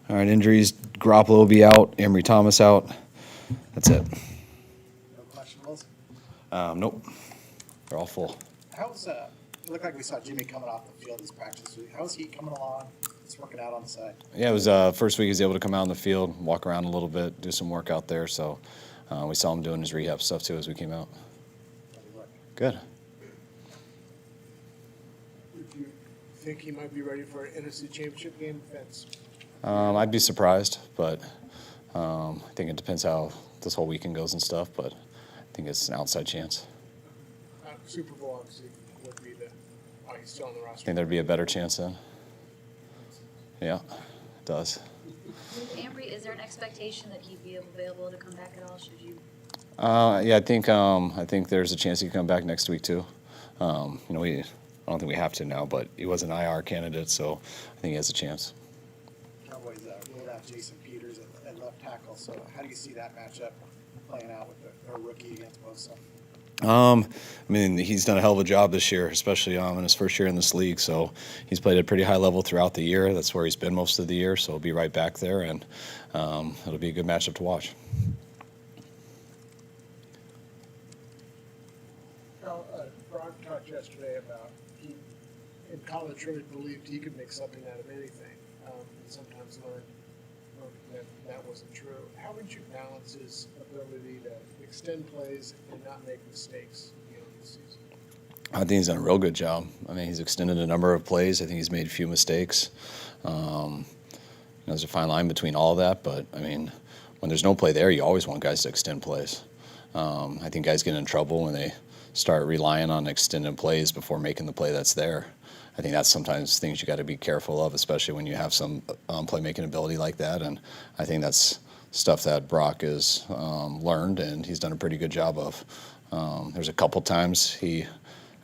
All right, injuries. Garoppolo will be out. Emery Thomas out. That's it. No questionables. Nope. They're all full. It looked like we saw Jimmy coming off the field this practice week. How's he coming along? It's working out on the side. Yeah, it was first week he was able to come out on the field, walk around a little bit, do some work out there. So we saw him doing his rehab stuff too as we came out. Good. Would you think he might be ready for an NFC Championship game, Vince? I'd be surprised, but I think it depends how this whole weekend goes and stuff. But I think it's an outside chance. Super Bowl obviously would be why he's still on the I roster. think there'd be a better chance then. Yeah, it does. With Ambry, is there an expectation that he'd be available to come back at all? Should you? Yeah, I think there's a chance he can come back next week too. I don't think we have to now, but he was an IR candidate, so I think he has a chance. Cowboys ruled out Jason Peters at left tackle. So how do you see that matchup playing out with a rookie against Bosa? I mean, he's done a hell of a job this year, especially in his first year in this league. So he's played at a pretty high level throughout the year. That's where he's been most of the year. So he'll be right back there, and it'll be a good matchup to watch. Brock talked yesterday about he, in college, really believed he could make something out of anything, and sometimes learned that wasn't true. How would you balance his ability to extend plays and not make mistakes this season? I think he's done a real good job. I mean, he's extended a number of plays. I think he's made a few mistakes. There's a fine line between all of that, but I mean, when there's no play there, you always want guys to extend plays. I think guys get in trouble when they start relying on extended plays before making the play that's there. I think that's sometimes things you got to be careful of, especially when you have some playmaking ability like that. And I think that's stuff that Brock has learned, and he's done a pretty good job of. There's a couple times he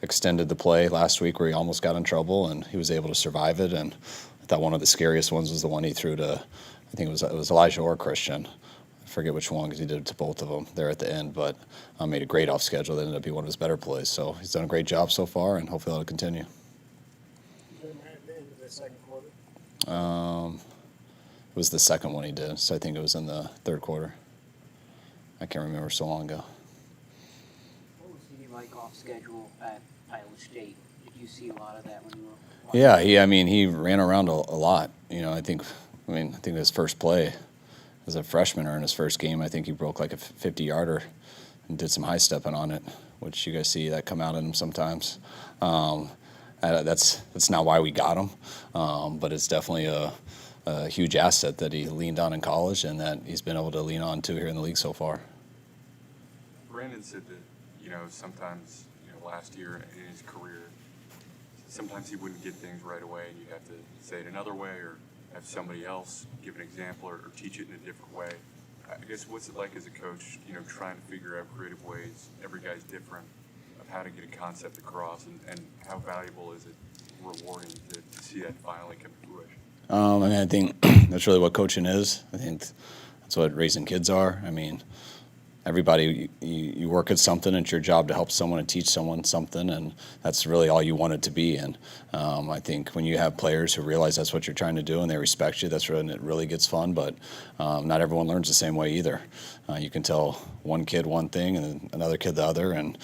extended the play last week where he almost got in trouble, and he was able to survive it. And I thought one of the scariest ones was the one he threw to, I think it was Elijah or Christian. I forget which one because he did it to both of them there at the end, but made a great off schedule. That ended up being one of his better plays. So he's done a great job so far, and hopefully that'll continue. At the end of the second quarter? It was the second one he did, so I think it was in the third quarter. I can't remember, so long ago. What was he like off schedule at Iowa State? Did you see a lot of that when you were watching? Yeah, he ran around a lot. I think his first play as a freshman or in his first game, I think he broke like a 50-yarder and did some high stepping on it, which you guys see that come out in him sometimes. That's not why we got him, but it's definitely a huge asset that he leaned on in college and that he's been able to lean on to here in the league so far. Brandon said that, sometimes, last year in his career, sometimes he wouldn't get things right away and you'd have to say it another way or have somebody else give an example or teach it in a different way. I guess what's it like as a coach, trying to figure out creative ways, every guy's different, of how to get a concept across and how valuable is it, rewarding to see that finally come to fruition? I think that's really what coaching is. I think that's what raising kids are. I mean, everybody, you work at something, and it's your job to help someone and teach someone something, and that's really all you want it to be. And I think when you have players who realize that's what you're trying to do and they respect you, that's when it really gets fun. But not everyone learns the same way either. You can tell one kid one thing and another kid the other, and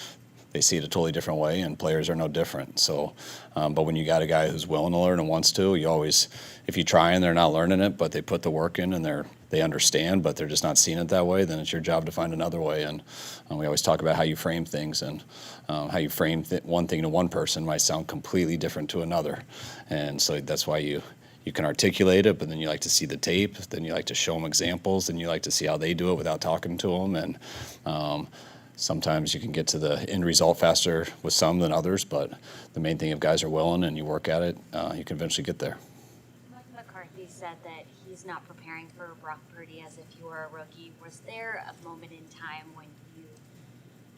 they see it a totally different way, and players are no different. So, but when you got a guy who's willing to learn and wants to, you always, if you try and they're not learning it, but they put the work in and they understand, but they're just not seeing it that way, then it's your job to find another way. And we always talk about how you frame things, and how you frame one thing to one person might sound completely different to another. And so that's why you can articulate it, but then you like to see the tape, then you like to show them examples, then you like to see how they do it without talking to them. And sometimes you can get to the end result faster with some than others, but the main thing, if guys are willing and you work at it, you can eventually get there. Mike McCarthy said that he's not preparing for Brock Purdy as if you were a rookie. Was there a moment in time when you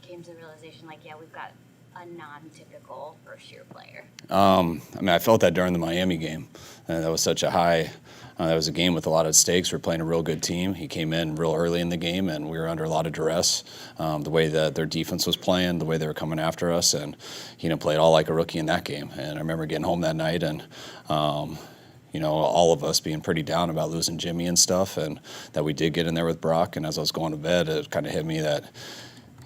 came to the realization, like, yeah, we've got a non-typical first-year player? I felt that during the Miami game. That was such a high. That was a game with a lot of stakes. We were playing a real good team. He came in real early in the game, and we were under a lot of duress. The way that their defense was playing, the way they were coming after us, and he played all like a rookie in that game. And I remember getting home that night, and all of us being pretty down about losing Jimmy and stuff, and that we did get in there with Brock. And as I was going to bed, it kind of hit me that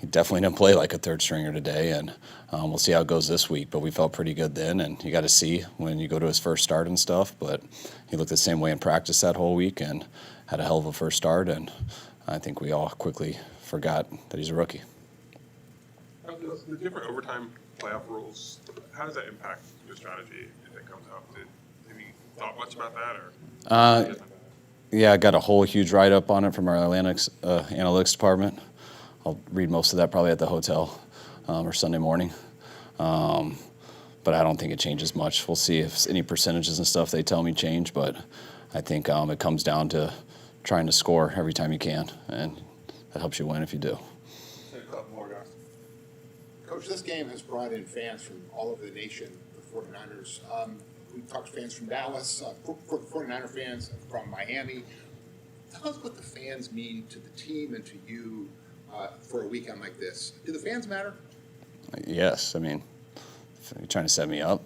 he definitely didn't play like a third stringer today, and we'll see how it goes this week. But we felt pretty good then, and you got to see when you go to his first start and stuff. But he looked the same way in practice that whole week and had a hell of a first start, and I think we all quickly forgot that he's a rookie. The different overtime playoff rules, how does that impact your strategy if it comes up? Have you thought much about that? Yeah, I got a whole huge write-up on it from our analytics department. I'll read most of that probably at the hotel or Sunday morning. But I don't think it changes much. We'll see if any percentages and stuff they tell me change, but I think it comes down to trying to score every time you can, and that helps you win if you do. A couple more guys. Coach, this game has brought in fans from all over the nation, the 49ers. We talked to fans from Dallas, for the 49er fans from Miami. Tell us what the fans mean to the team and to you for a weekend like this. Do the fans matter? Yes, I mean, you're trying to set me up.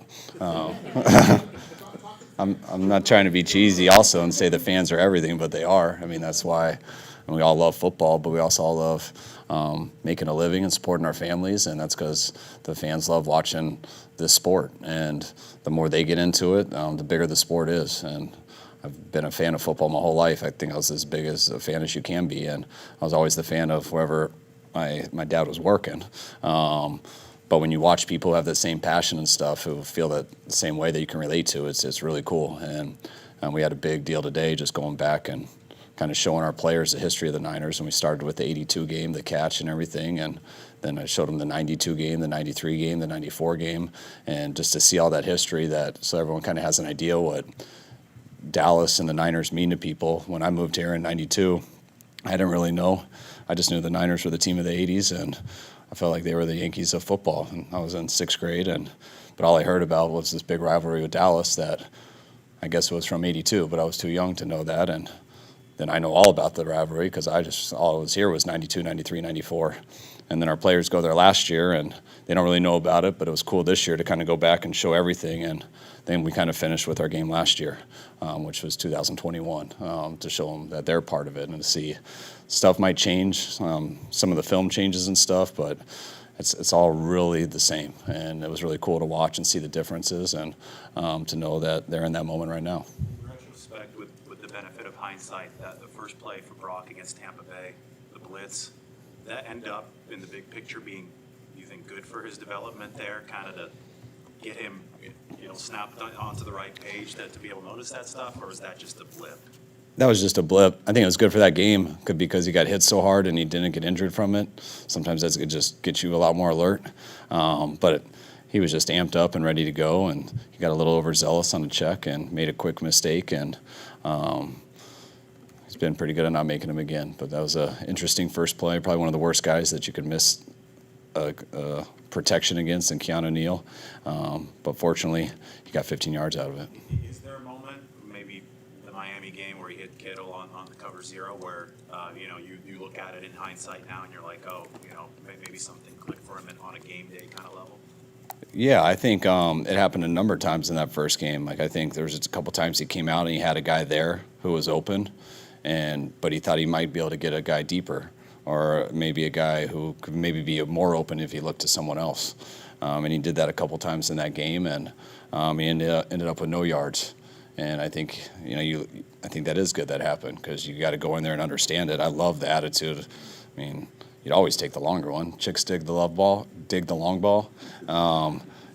I'm not trying to be cheesy also and say the fans are everything, but they are. I mean, that's why we all love football, but we also all love making a living and supporting our families, and that's because the fans love watching this sport. And the more they get into it, the bigger the sport is. And I've been a fan of football my whole life. I think I was as big as a fan as you can be, and I was always the fan of wherever my dad was working. But when you watch people who have the same passion and stuff, who feel that the same way that you can relate to, it's really cool. And we had a big deal today, just going back and kind of showing our players the history of the Niners. And we started with the 82 game, the catch and everything, and then I showed them the 92 game, the 93 game, the 94 game, and just to see all that history, so everyone kind of has an idea what Dallas and the Niners mean to people. When I moved here in 92, I didn't really know. I just knew the Niners were the team of the 80s, and I felt like they were the Yankees of football. And I was in sixth grade, but all I heard about was this big rivalry with Dallas that I guess was from 82, but I was too young to know that. And then I know all about the rivalry because all I was here was 92, 93, 94. And then our players go there last year, and they don't really know about it, but it was cool this year to kind of go back and show everything. And then we kind of finished with our game last year, which was 2021, to show them that they're part of it and to see stuff might change. Some of the film changes and stuff, but it's all really the same. And it was really cool to watch and see the differences and to know that they're in that moment right now. In retrospect, with the benefit of hindsight, that the first play for Brock against Tampa Bay, the blitz, that ended up in the big picture being, you think, good for his development there, kind of to get him, snapped onto the right page to be able to notice that stuff, or is that just a blip? That was just a blip. I think it was good for that game because he got hit so hard and he didn't get injured from it. Sometimes that just gets you a lot more alert. But he was just amped up and ready to go, and he got a little overzealous on the check and made a quick mistake, and he's been pretty good at not making them again. But that was an interesting first play, probably one of the worst guys that you could miss protection against in Keanu Neal. But fortunately, he got 15 yards out of it. Is there a moment, maybe the Miami game where he hit Kittle on the cover zero, where you look at it in hindsight now and you're like, oh, maybe something clicked for him on a game day kind of level? Yeah, I think it happened a number of times in that first game. Like I think there was just a couple times he came out and he had a guy there who was open, but he thought he might be able to get a guy deeper, or maybe a guy who could maybe be more open if he looked to someone else. And he did that a couple times in that game, and he ended up with no yards. And I think I think that is good that happened, because you got to go in there and understand it. I love the attitude. I mean, you'd always take the longer one. Chicks dig the long ball.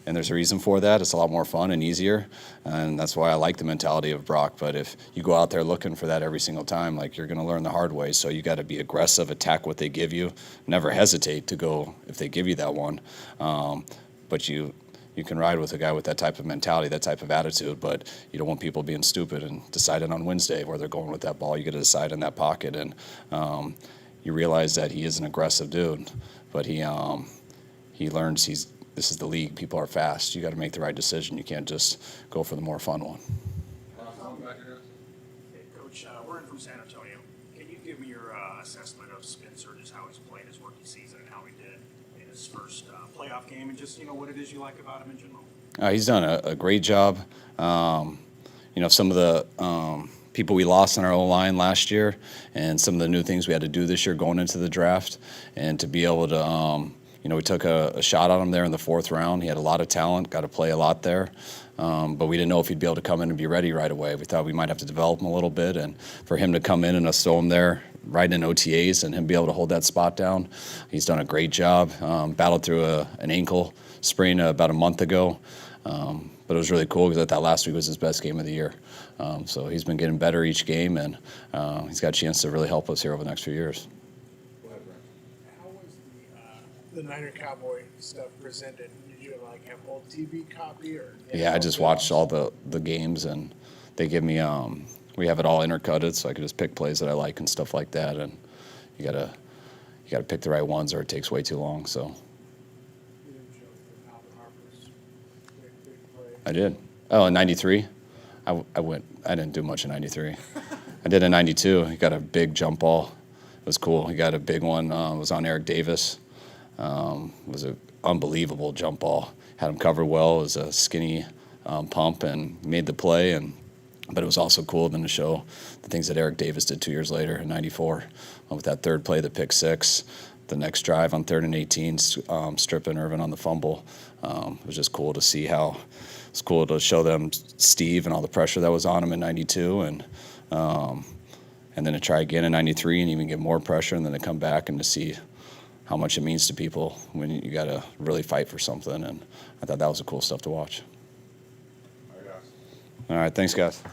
And there's a reason for that. It's a lot more fun and easier, and that's why I like the mentality of Brock. But if you go out there looking for that every single time, like, you're going to learn the hard way. So you got to be aggressive, attack what they give you. Never hesitate to go if they give you that one. But you can ride with a guy with that type of mentality, that type of attitude, but you don't want people being stupid and deciding on Wednesday where they're going with that ball. You got to decide in that pocket, and you realize that he is an aggressive dude, but he learns this is the league. People are fast. You got to make the right decision. You can't just go for the more fun one. Hey, Coach, we're in from San Antonio. Can you give me your assessment of Spencer, just how he's played his rookie season and how he did in his first playoff game, and just what it is you like about him in general? He's done a great job. some of the people we lost on our O-line last year and some of the new things we had to do this year going into the draft, and to be able to, we took a shot on him there in the 4th round. He had a lot of talent, got to play a lot there. But we didn't know if he'd be able to come in and be ready right away. We thought we might have to develop him a little bit, and for him to come in and us throw him there right in OTAs and him be able to hold that spot down, he's done a great job. Battled through an ankle sprain about a month ago, but it was really cool because I thought last week was his best game of the year. So he's been getting better each game, and he's got a chance to really help us here over the next few years. How was the Niner Cowboy stuff presented? Did you have old TV copy or? Yeah, I just watched all the games, and they give me we have it all intercutted, so I can just pick plays that I like and stuff like that. And you gotta pick the right ones, or it takes way too long. So You didn't show Alvin Harper's big play. I did. Oh, in '93, I didn't do much in '93. I did in '92. He got a big jump ball. It was cool. He got a big one. It was on Eric Davis. It was an unbelievable jump ball. Had him covered well. It was a skinny pump and made the play. But it was also cool then to show the things that Eric Davis did 2 years later in '94 with that third play, the pick six, the next drive on 3rd and 18, stripping Irvin on the fumble. It was just cool to see how it's cool to show them Steve and all the pressure that was on him in '92, and then to try again in '93 and even get more pressure, and then to come back and to see how much it means to people when you got to really fight for something. And I thought that was the cool stuff to watch. All right, thanks, guys.